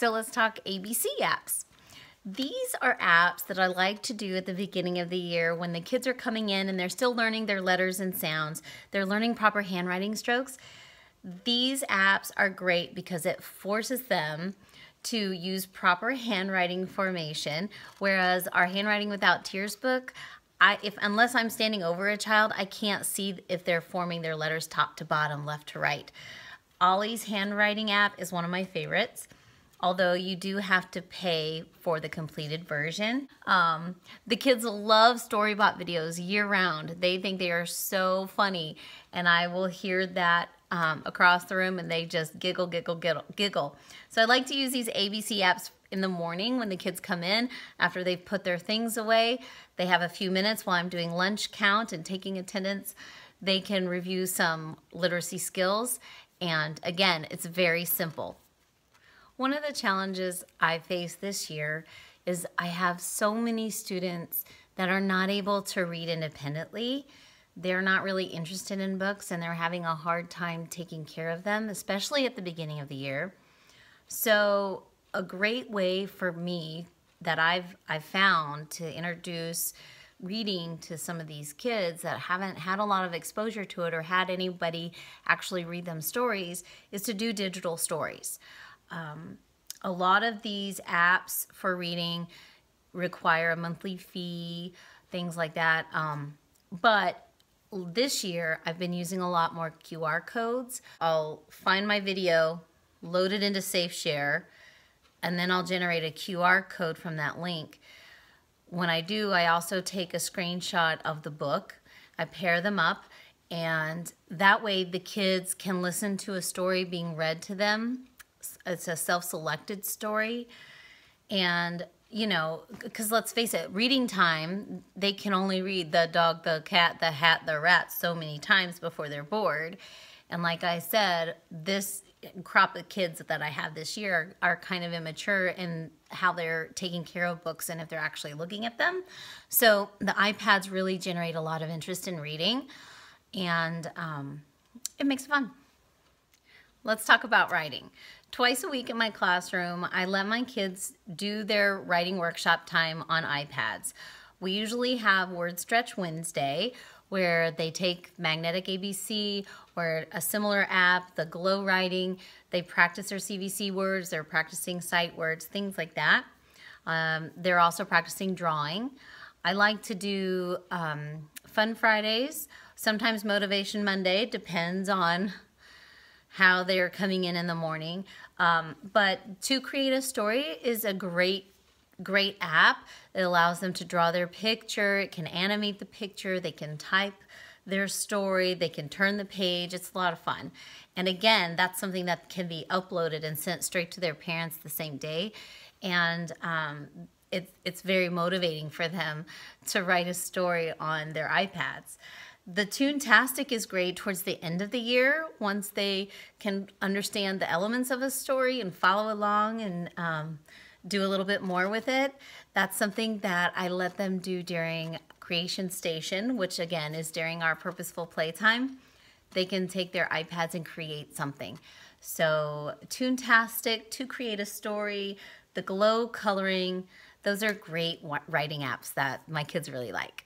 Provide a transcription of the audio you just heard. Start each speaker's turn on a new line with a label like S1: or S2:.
S1: So let's talk ABC apps. These are apps that I like to do at the beginning of the year when the kids are coming in and they're still learning their letters and sounds. They're learning proper handwriting strokes. These apps are great because it forces them to use proper handwriting formation, whereas our Handwriting Without Tears book, unless I'm standing over a child, I can't see if they're forming their letters top to bottom, left to right. Ollie's handwriting app is one of my favorites, although you do have to pay for the completed version. The kids love Storybot videos year-round. They think they are so funny, and I will hear that across the room, and they just giggle, giggle, giggle, giggle. So I like to use these ABC apps in the morning when the kids come in after they've put their things away. They have a few minutes while I'm doing lunch count and taking attendance. They can review some literacy skills, and again, it's very simple. One of the challenges I face this year is I have so many students that are not able to read independently. They're not really interested in books, and they're having a hard time taking care of them, especially at the beginning of the year. So a great way for me that I've found to introduce reading to some of these kids that haven't had a lot of exposure to it or had anybody actually read them stories is to do digital stories. A lot of these apps for reading require a monthly fee, things like that. But this year, I've been using a lot more QR codes. I'll find my video, load it into SafeShare, and then I'll generate a QR code from that link. When I do, I also take a screenshot of the book. I pair them up, and that way the kids can listen to a story being read to them. It's a self-selected story, and you know, because let's face it, reading time, they can only read the dog, the cat, the hat, the rat so many times before they're bored. And like I said, this crop of kids that I have this year are kind of immature in how they're taking care of books and if they're actually looking at them. So the iPads really generate a lot of interest in reading, and it makes it fun. Let's talk about writing. Twice a week in my classroom, I let my kids do their writing workshop time on iPads. We usually have Word Stretch Wednesday, where they take Magnetic ABC or a similar app, the Glow Writing. They practice their CVC words, they're practicing sight words, things like that. They're also practicing drawing. I like to do Fun Fridays, sometimes Motivation Monday, depends on how they're coming in the morning. But To Create a Story is a great app. It allows them to draw their picture. It can animate the picture. They can type their story. They can turn the page. It's a lot of fun. And again, that's something that can be uploaded and sent straight to their parents the same day. And it's very motivating for them to write a story on their iPads. The Toontastic is great towards the end of the year once they can understand the elements of a story and follow along and do a little bit more with it. That's something that I let them do during Creation Station, which again is during our purposeful playtime. They can take their iPads and create something. So Toontastic, To Create a Story, the Glow Coloring, those are great writing apps that my kids really like.